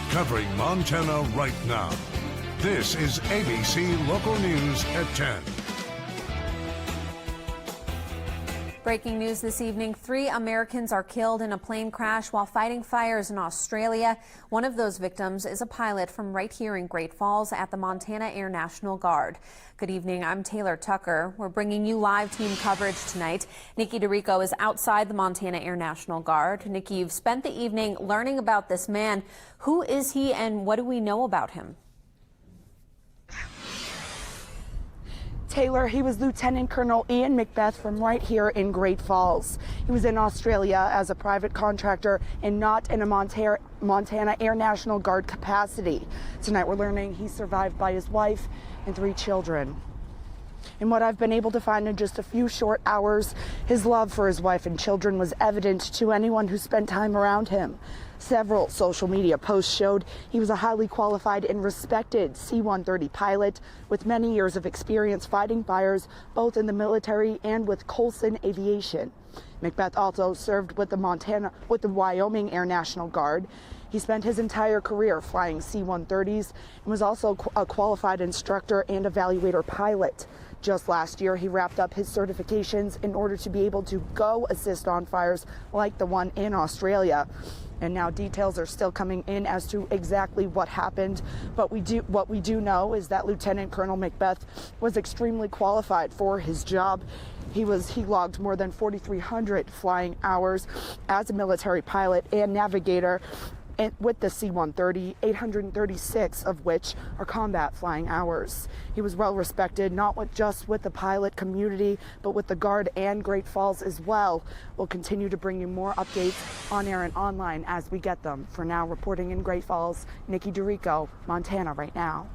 covering Montana right now. This is ABC Local News at 10. Breaking news this evening, 3 Americans are killed in a plane crash while fighting fires in Australia. One of those victims is a pilot from right here in Great Falls at the Montana Air National Guard. Good evening, I'm Taylor Tucker. We're bringing you live team coverage tonight. Nikki DeRico is outside the Montana Air National Guard. Nikki, you've spent the evening learning about this man. Who is he and what do we know about him? Taylor, he was Lieutenant Colonel Ian McBeth from right here in Great Falls. He was in Australia as a private contractor and not in a Montana Air National Guard capacity. Tonight we're learning he survived by his wife and 3 children. In what I've been able to find in just a few short hours, his love for his wife and children was evident to anyone who spent time around him. Several social media posts showed he was a highly qualified and respected C-130 pilot with many years of experience fighting fires both in the military and with Coulson Aviation. McBeth also served with the Wyoming Air National Guard. He spent his entire career flying C-130s and was also a qualified instructor and evaluator pilot. Just last year, he wrapped up his certifications in order to be able to go assist on fires like the one in Australia. And now details are still coming in as to exactly what happened. But what we do know is that Lieutenant Colonel McBeth was extremely qualified for his job. He logged more than 4,300 flying hours as a military pilot and navigator with the C-130, 836 of which are combat flying hours. He was well respected, not just with the pilot community, but with the Guard and Great Falls as well. We'll continue to bring you more updates on air and online as we get them. For now, reporting in Great Falls, Nikki DeRico, Montana Right Now.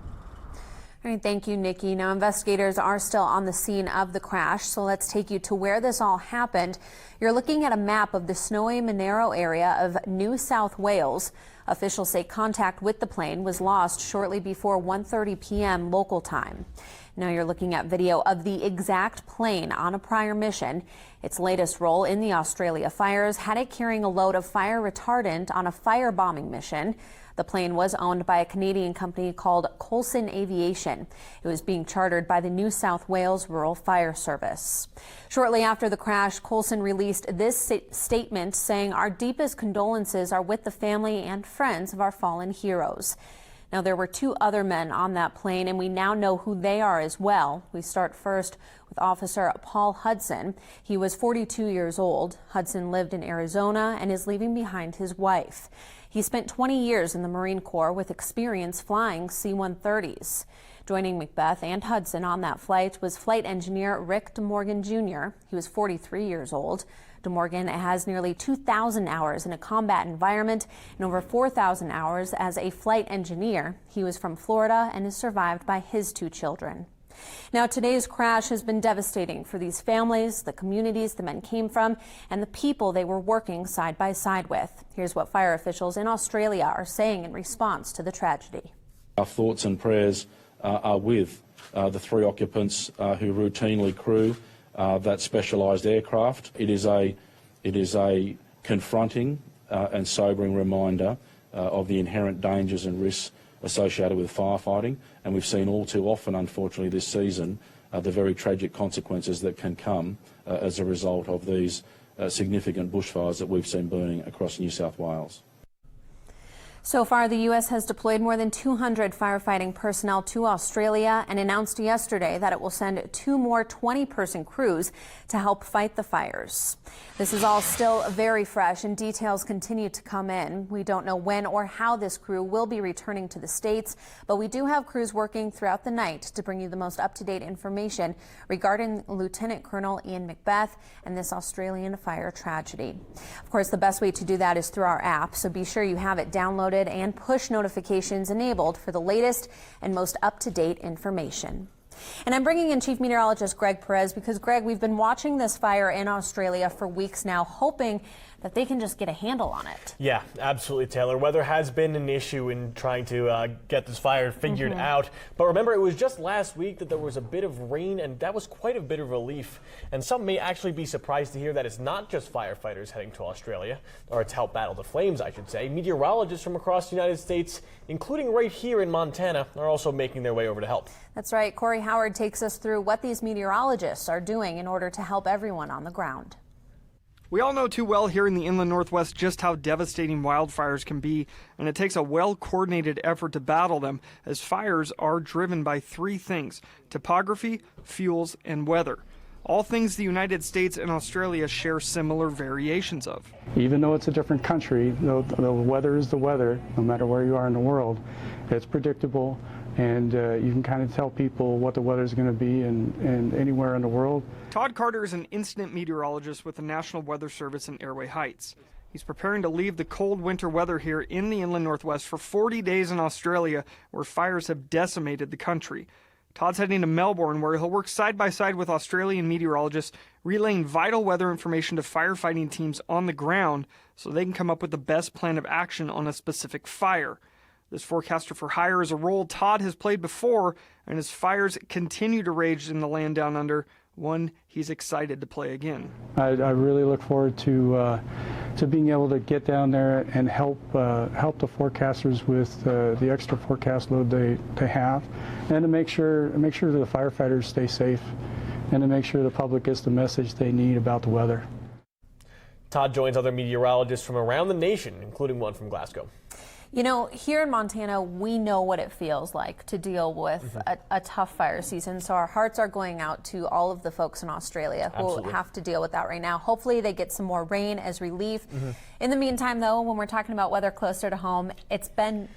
All right, thank you, Nikki. Now, investigators are still on the scene of the crash, so let's take you to where this all happened. You're looking at a map of the snowy Monaro area of New South Wales. Officials say contact with the plane was lost shortly before 1:30 p.m. local time. Now you're looking at video of the exact plane on a prior mission. Its latest role in the Australia fires had it carrying a load of fire retardant on a firebombing mission. The plane was owned by a Canadian company called Coulson Aviation. It was being chartered by the New South Wales Rural Fire Service. Shortly after the crash, Coulson released this statement saying, "Our deepest condolences are with the family and friends of our fallen heroes." Now, there were 2 other men on that plane, and we now know who they are as well. We start first with Officer Paul Hudson. He was 42 years old. Hudson lived in Arizona and is leaving behind his wife. He spent 20 years in the Marine Corps with experience flying C-130s. Joining McBeth and Hudson on that flight was flight engineer Rick DeMorgan Jr. He was 43 years old. DeMorgan has nearly 2,000 hours in a combat environment and over 4,000 hours as a flight engineer. He was from Florida and is survived by his 2 children. Now, today's crash has been devastating for these families, the communities the men came from, and the people they were working side by side with. Here's what fire officials in Australia are saying in response to the tragedy. Our thoughts and prayers are with the 3 occupants who routinely crew that specialised aircraft. It is a confronting and sobering reminder of the inherent dangers and risks associated with firefighting, and we've seen all too often, unfortunately, this season, the very tragic consequences that can come as a result of these significant bushfires that we've seen burning across New South Wales. So far, the U.S. has deployed more than 200 firefighting personnel to Australia and announced yesterday that it will send 2 more 20-person crews to help fight the fires. This is all still very fresh and details continue to come in. We don't know when or how this crew will be returning to the States, but we do have crews working throughout the night to bring you the most up-to-date information regarding Lieutenant Colonel Ian McBeth and this Australian fire tragedy. Of course, the best way to do that is through our app, so be sure you have it downloaded and push notifications enabled for the latest and most up-to-date information. And I'm bringing in Chief Meteorologist Greg Perez because, Greg, we've been watching this fire in Australia for weeks now, hoping that they can just get a handle on it. Yeah, absolutely, Taylor. Weather has been an issue in trying to get this fire figured out. But remember, it was just last week that there was a bit of rain, and that was quite a bit of relief. And some may actually be surprised to hear that it's not just firefighters heading to Australia, or to help battle the flames, I should say. Meteorologists from across the United States, including right here in Montana, are also making their way over to help. That's right. Corey Howard takes us through what these meteorologists are doing in order to help everyone on the ground. We all know too well here in the inland northwest just how devastating wildfires can be, and it takes a well-coordinated effort to battle them, as fires are driven by three things: topography, fuels, and weather. All things the United States and Australia share similar variations of. Even though it's a different country, the weather is the weather, no matter where you are in the world. It's predictable, and you can kind of tell people what the weather is going to be and anywhere in the world. Todd Carter is an incident meteorologist with the National Weather Service in Airway Heights. He's preparing to leave the cold winter weather here in the inland northwest for 40 days in Australia, where fires have decimated the country. Todd's heading to Melbourne, where he'll work side by side with Australian meteorologists, relaying vital weather information to firefighting teams on the ground so they can come up with the best plan of action on a specific fire. This forecaster for hire is a role Todd has played before, and as fires continue to rage in the land down under, one he's excited to play again. I really look forward to being able to get down there and help the forecasters with the extra forecast load they have, and to make sure the firefighters stay safe, and to make sure the public gets the message they need about the weather. Todd joins other meteorologists from around the nation, including one from Glasgow. You know, here in Montana, we know what it feels like to deal with a tough fire season. So our hearts are going out to all of the folks in Australia who have to deal with that right now. Hopefully they get some more rain as relief. In the meantime, though, when we're talking about weather closer to home, it's been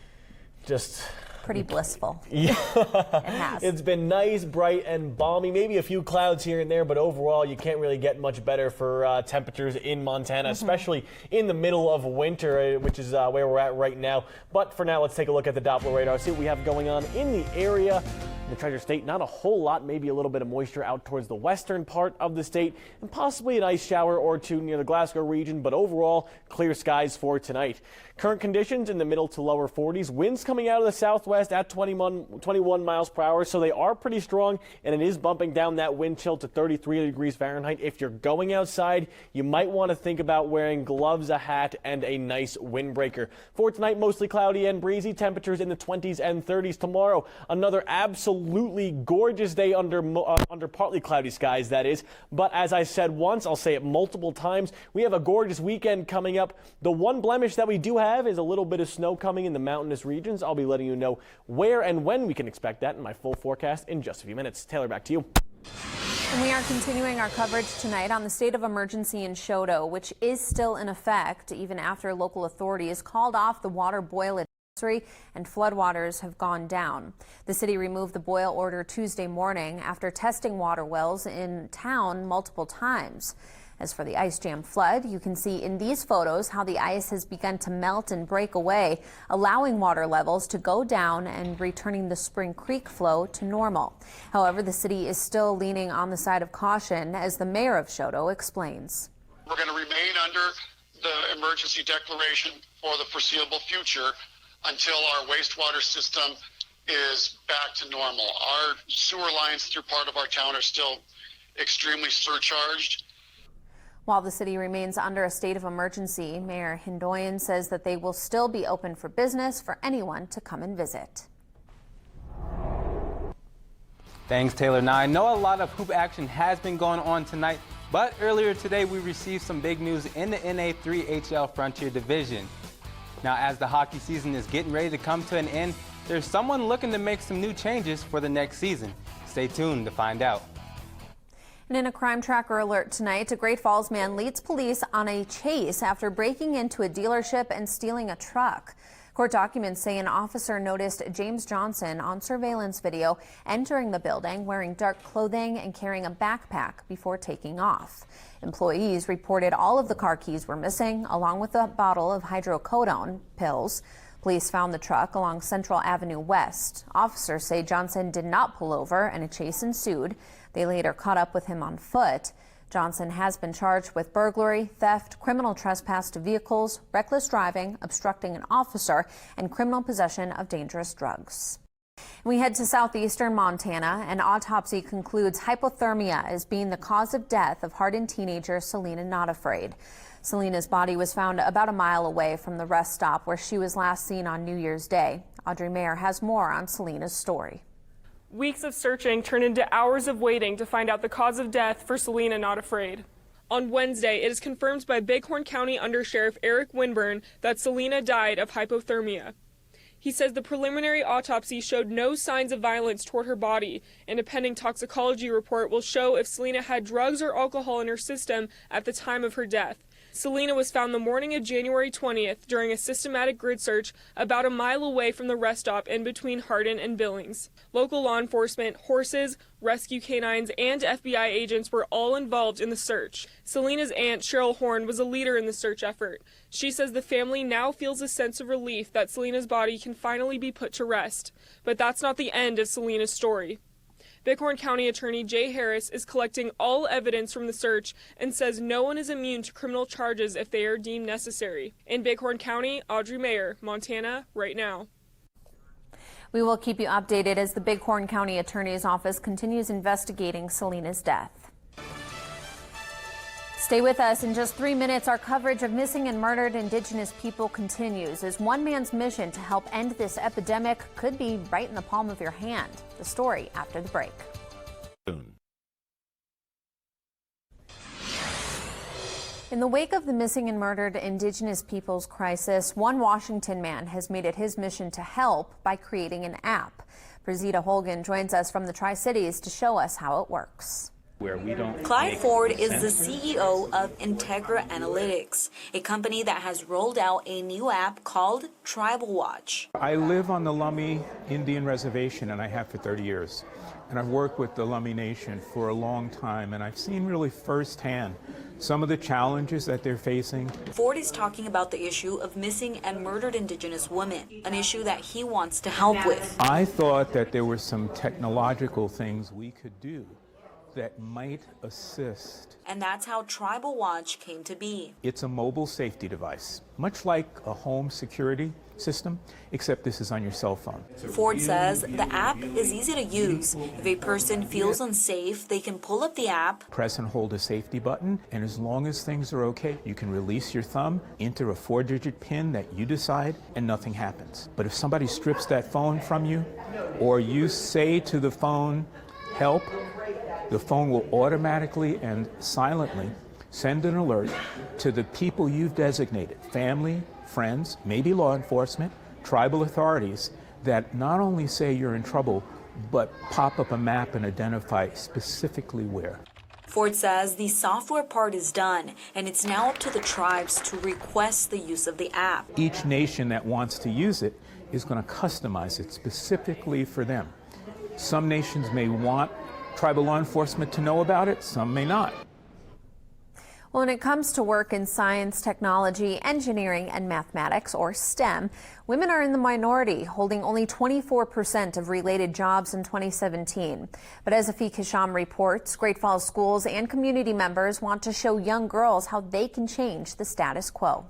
just pretty blissful. Yeah. It has. It's been nice, bright, and balmy. Maybe a few clouds here and there, but overall, you can't really get much better for temperatures in Montana, especially in the middle of winter, which is where we're at right now. But for now, let's take a look at the Doppler radar, see what we have going on in the area. In the Treasure State, not a whole lot, maybe a little bit of moisture out towards the western part of the state, and possibly an ice shower or two near the Glasgow region, but overall, clear skies for tonight. Current conditions in the middle to lower 40s. Winds coming out of the southwest at 21 miles per hour, so they are pretty strong, and it is bumping down that wind chill to 33 degrees Fahrenheit. If you're going outside, you might want to think about wearing gloves, a hat, and a nice windbreaker. For tonight, mostly cloudy and breezy. Temperatures in the 20s and 30s. Tomorrow, another absolutely gorgeous day under partly cloudy skies, that is. But as I said once, I'll say it multiple times, we have a gorgeous weekend coming up. The one blemish that we do have is a little bit of snow coming in the mountainous regions. I'll be letting you know where and when we can expect that in my full forecast in just a few minutes. Taylor, back to you. And we are continuing our coverage tonight on the state of emergency in Choteau, which is still in effect even after local authorities called off the water boil and floodwaters have gone down. The city removed the boil order Tuesday morning after testing water wells in town multiple times. As for the ice jam flood, you can see in these photos how the ice has begun to melt and break away, allowing water levels to go down and returning the Spring Creek flow to normal. However, the city is still leaning on the side of caution, as the mayor of Choteau explains. We're going to remain under the emergency declaration for the foreseeable future until our wastewater system is back to normal. Our sewer lines through part of our town are still extremely surcharged. While the city remains under a state of emergency, Mayor Hindoyan says that they will still be open for business for anyone to come and visit. Thanks, Taylor. Now, I know a lot of hoop action has been going on tonight, but earlier today we received some big news in the NA3HL Frontier Division. Now, as the hockey season is getting ready to come to an end, there's someone looking to make some new changes for the next season. Stay tuned to find out. And in a crime tracker alert tonight, a Great Falls man leads police on a chase after breaking into a dealership and stealing a truck. Court documents say an officer noticed James Johnson on surveillance video entering the building wearing dark clothing and carrying a backpack before taking off. Employees reported all of the car keys were missing, along with a bottle of hydrocodone pills. Police found the truck along Central Avenue West. Officers say Johnson did not pull over and a chase ensued. They later caught up with him on foot. Johnson has been charged with burglary, theft, criminal trespass to vehicles, reckless driving, obstructing an officer, and criminal possession of dangerous drugs. We head to southeastern Montana. An autopsy concludes hypothermia as being the cause of death of hardened teenager Selena Not Afraid. Selena's body was found about a mile away from the rest stop where she was last seen on New Year's Day. Audrey Mayer has more on Selena's story. Weeks of searching turned into hours of waiting to find out the cause of death for Selena Not Afraid. On Wednesday, it is confirmed by Bighorn County Undersheriff Eric Winburn that Selena died of hypothermia. He says the preliminary autopsy showed no signs of violence toward her body, and a pending toxicology report will show if Selena had drugs or alcohol in her system at the time of her death. Selena was found the morning of January 20th during a systematic grid search about a mile away from the rest stop in between Hardin and Billings. Local law enforcement, horses, rescue canines, and FBI agents were all involved in the search. Selena's aunt, Cheryl Horn, was a leader in the search effort. She says the family now feels a sense of relief that Selena's body can finally be put to rest. But that's not the end of Selena's story. Bighorn County Attorney Jay Harris is collecting all evidence from the search and says no one is immune to criminal charges if they are deemed necessary. In Bighorn County, Audrey Mayer, Montana, Right Now. We will keep you updated as the Bighorn County Attorney's Office continues investigating Selena's death. Stay with us. In just 3 minutes, our coverage of missing and murdered Indigenous people continues as one man's mission to help end this epidemic could be right in the palm of your hand. The story after the break. In the wake of the missing and murdered Indigenous peoples crisis, one Washington man has made it his mission to help by creating an app. Brazita Holgan joins us from the Tri-Cities to show us how it works. Clyde Ford is the CEO of Integra Analytics, a company that has rolled out a new app called Tribal Watch. I live on the Lummi Indian Reservation, and I have for 30 years. And I've worked with the Lummi Nation for a long time, and I've seen really firsthand some of the challenges that they're facing. Ford is talking about the issue of missing and murdered Indigenous women, an issue that he wants to help with. I thought that there were some technological things we could do that might assist. And that's how Tribal Watch came to be. It's a mobile safety device, much like a home security system, except this is on your cell phone. Ford says the app is easy to use. If a person feels unsafe, they can pull up the app, press and hold a safety button, and as long as things are okay, you can release your thumb, enter a 4-digit PIN that you decide, and nothing happens. But if somebody strips that phone from you, or you say to the phone, help, the phone will automatically and silently send an alert to the people you've designated, family, friends, maybe law enforcement, tribal authorities, that not only say you're in trouble, but pop up a map and identify specifically where. Ford says the software part is done, and it's now up to the tribes to request the use of the app. Each nation that wants to use it is going to customize it specifically for them. Some nations may want tribal law enforcement to know about it, some may not. Well, when it comes to work in science, technology, engineering, and mathematics, or STEM, women are in the minority, holding only 24% of related jobs in 2017. But as Afiq Hisham reports, Great Falls schools and community members want to show young girls how they can change the status quo.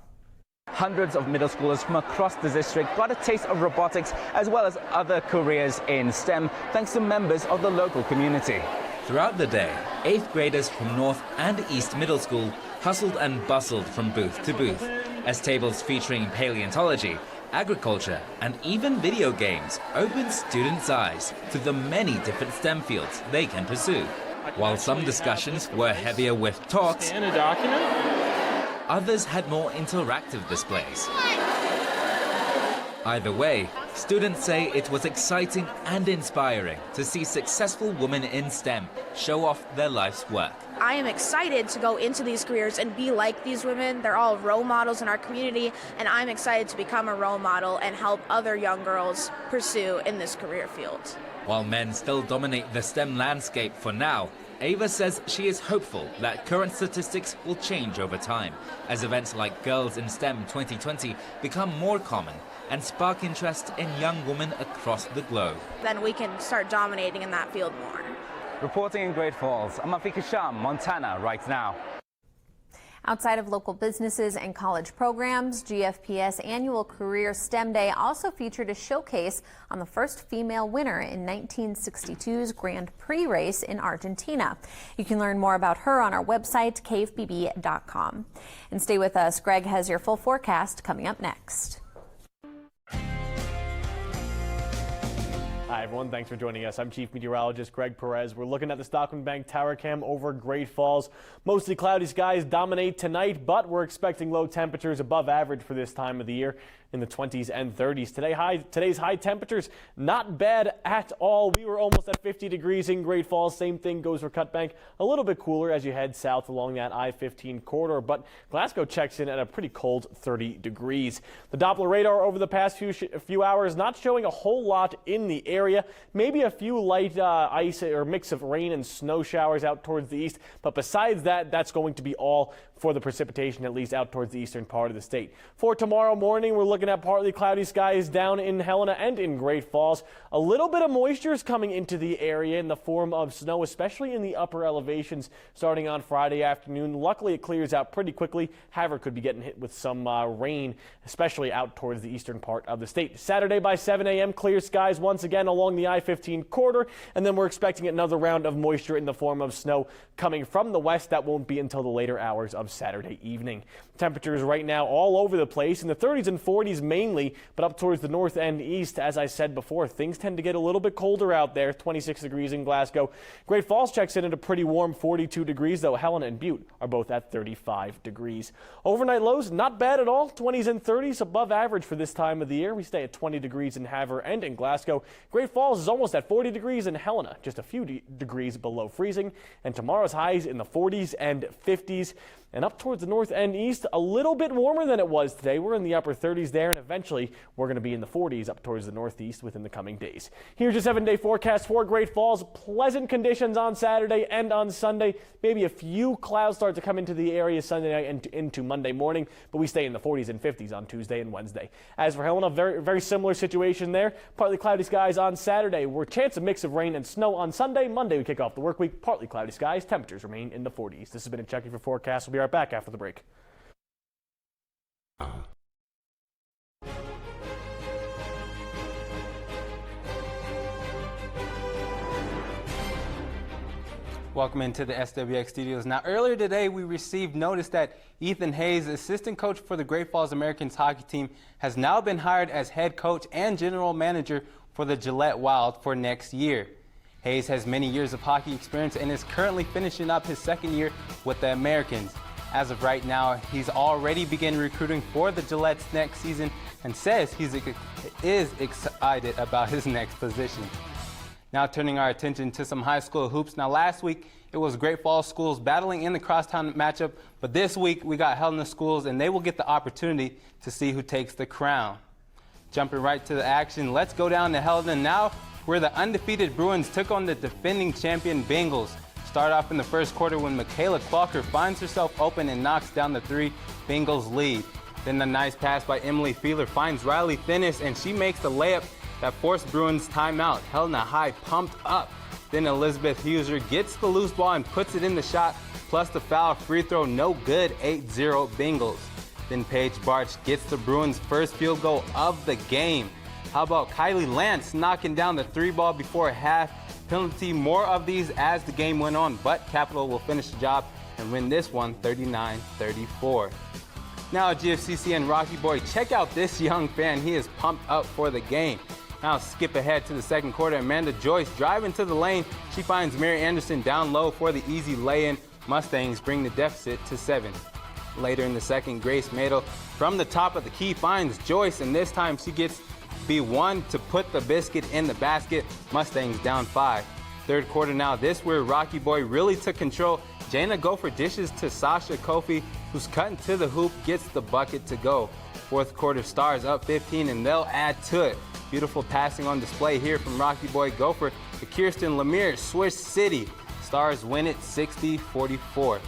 Hundreds of middle schoolers from across the district got a taste of robotics as well as other careers in STEM thanks to members of the local community. Throughout the day, 8th graders from North and East Middle School hustled and bustled from booth to booth as tables featuring paleontology, agriculture and even video games opened students' eyes to the many different STEM fields they can pursue. While some discussions were heavier with talks, others had more interactive displays. Either way, students say it was exciting and inspiring to see successful women in STEM show off their life's work. I am excited to go into these careers and be like these women. They're all role models in our community, and I'm excited to become a role model and help other young girls pursue in this career field. While men still dominate the STEM landscape for now, Ava says she is hopeful that current statistics will change over time as events like Girls in STEM 2020 become more common and spark interest in young women across the globe. Then we can start dominating in that field more. Reporting in Great Falls, I'm Afika Sham, Montana, right now. Outside of local businesses and college programs, GFPS annual Career STEM Day also featured a showcase on the first female winner in 1962's Grand Prix race in Argentina. You can learn more about her on our website, kfbb.com. And stay with us. Greg has your full forecast coming up next. Hi, everyone. Thanks for joining us. I'm Chief Meteorologist Greg Perez. We're looking at the Stockman Bank Tower Cam over Great Falls. Mostly cloudy skies dominate tonight, but we're expecting low temperatures above average for this time of the year in the 20s and 30s. Today's high temperatures, not bad at all. We were almost at 50 degrees in Great Falls. Same thing goes for Cut Bank. A little bit cooler as you head south along that I-15 corridor, but Glasgow checks in at a pretty cold 30 degrees. The Doppler radar over the past few hours not showing a whole lot in the area. Maybe a few light ice or mix of rain and snow showers out towards the east, but besides that, that's going to be all for the precipitation, at least out towards the eastern part of the state. For tomorrow morning, we're looking at partly cloudy skies down in Helena and in Great Falls. A little bit of moisture is coming into the area in the form of snow, especially in the upper elevations starting on Friday afternoon. Luckily, it clears out pretty quickly. However, could be getting hit with some rain, especially out towards the eastern part of the state. Saturday by 7 a.m., clear skies once again along the I-15 corridor, and then we're expecting another round of moisture in the form of snow coming from the west. That won't be until the later hours of Saturday evening. Temperatures right now all over the place in the 30s and 40s mainly, but up towards the north and east, as I said before, things tend to get a little bit colder out there. 26 degrees in Glasgow. Great Falls checks in at a pretty warm 42 degrees, though Helena and Butte are both at 35 degrees. Overnight lows, not bad at all. 20s and 30s above average for this time of the year. We stay at 20 degrees in Havre and in Glasgow. Great Falls is almost at 40 degrees in Helena, just a few degrees below freezing. And tomorrow's highs in the 40s and 50s. And up towards the north and east, a little bit warmer than it was today. We're in the upper 30s there, and eventually we're going to be in the 40s up towards the northeast within the coming days. Here's your 7-day forecast for Great Falls. Pleasant conditions on Saturday and on Sunday. Maybe a few clouds start to come into the area Sunday night and into Monday morning, but we stay in the 40s and 50s on Tuesday and Wednesday. As for Helena, very similar situation there. Partly cloudy skies on Saturday. We're chance of mix of rain and snow on Sunday. Monday we kick off the work week. Partly cloudy skies. Temperatures remain in the 40s. This has been a Check Your Forecast. We'll be right back after the break. Welcome into the SWX studios. Now, earlier today, we received notice that Ethan Hayes, assistant coach for the Great Falls Americans hockey team, has now been hired as head coach and general manager for the Gillette Wild for next year. Hayes has many years of hockey experience and is currently finishing up his second year with the Americans. As of right now, he's already begun recruiting for the Gillettes next season and says he is excited about his next position. Now turning our attention to some high school hoops. Now last week, it was Great Falls schools battling in the crosstown matchup, but this week we got Helena schools and they will get the opportunity to see who takes the crown. Jumping right to the action, let's go down to Helena now, where the undefeated Bruins took on the defending champion Bengals. Start off in the first quarter when Michaela Clocker finds herself open and knocks down the 3 Bengals lead. Then the nice pass by Emily Feeler finds Riley Finnis and she makes the layup that forced Bruins timeout. Helena High pumped up. Then Elizabeth Huser gets the loose ball and puts it in the shot, plus the foul free throw, no good, 8-0 Bengals. Then Paige Barch gets the Bruins' first field goal of the game. How about Kylie Lance knocking down the 3 ball before half? Penalty, more of these as the game went on, but Capital will finish the job and win this one 39-34. Now GFCC and Rocky Boy, check out this young fan. He is pumped up for the game. Now skip ahead to the second quarter. Amanda Joyce driving to the lane. She finds Mary Anderson down low for the easy lay-in. Mustangs bring the deficit to 7. Later in the second, Grace Madel from the top of the key finds Joyce, and this time she gets B1 to put the biscuit in the basket. Mustangs down 5. Third quarter now, this where Rocky Boy really took control. Jana Gopher dishes to Sasha Kofi, who's cutting to the hoop, gets the bucket to go. Fourth quarter, Stars up 15, and they'll add to it. Beautiful passing on display here from Rocky Boy Gopher to Kirsten Lemire. Swiss City Stars win it 60-44.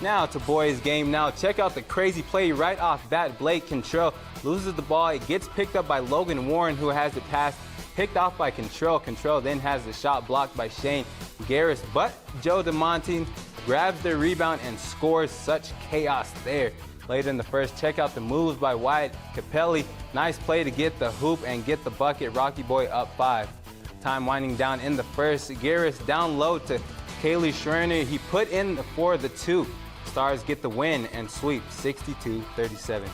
Now to boys game. Now check out the crazy play right off bat. Blake Cantrell loses the ball. It gets picked up by Logan Warren, who has the pass picked off by Cantrell. Cantrell then has the shot blocked by Shane Garris, but Joe DeMonte grabs the rebound and scores. Such chaos there. Later in the first, check out the moves by Wyatt Capelli. Nice play to get the hoop and get the bucket. Rocky Boy up 5. Time winding down in the first. Garris down low to Kaylee Schreiner. He put in for the 2. Stars get the win and sweep 62-37.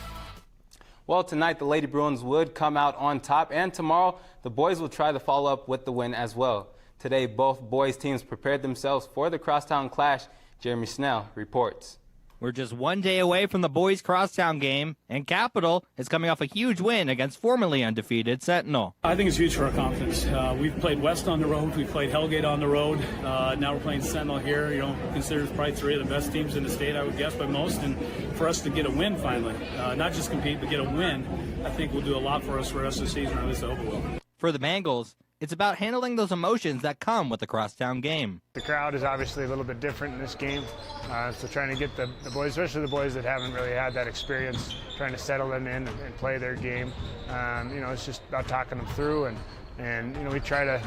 Well, tonight the Lady Bruins would come out on top, and tomorrow the boys will try to follow up with the win as well. Today, both boys teams prepared themselves for the crosstown clash. Jeremy Snell reports. We're just one day away from the boys' crosstown game, and Capital is coming off a huge win against formerly undefeated Sentinel. I think it's huge for our confidence. We've played West on the road, we've played Hellgate on the road. Now we're playing Sentinel here. You know, considered probably 3 of the best teams in the state, I would guess, by most. And for us to get a win finally, not just compete, but get a win, I think will do a lot for us for the rest of the season, or at least I hope it will. For the Bengals, it's about handling those emotions that come with the crosstown game. The crowd is obviously a little bit different in this game, so trying to get the boys, especially the boys that haven't really had that experience, trying to settle them in and play their game. You know, it's just about talking them through, and you know, we try to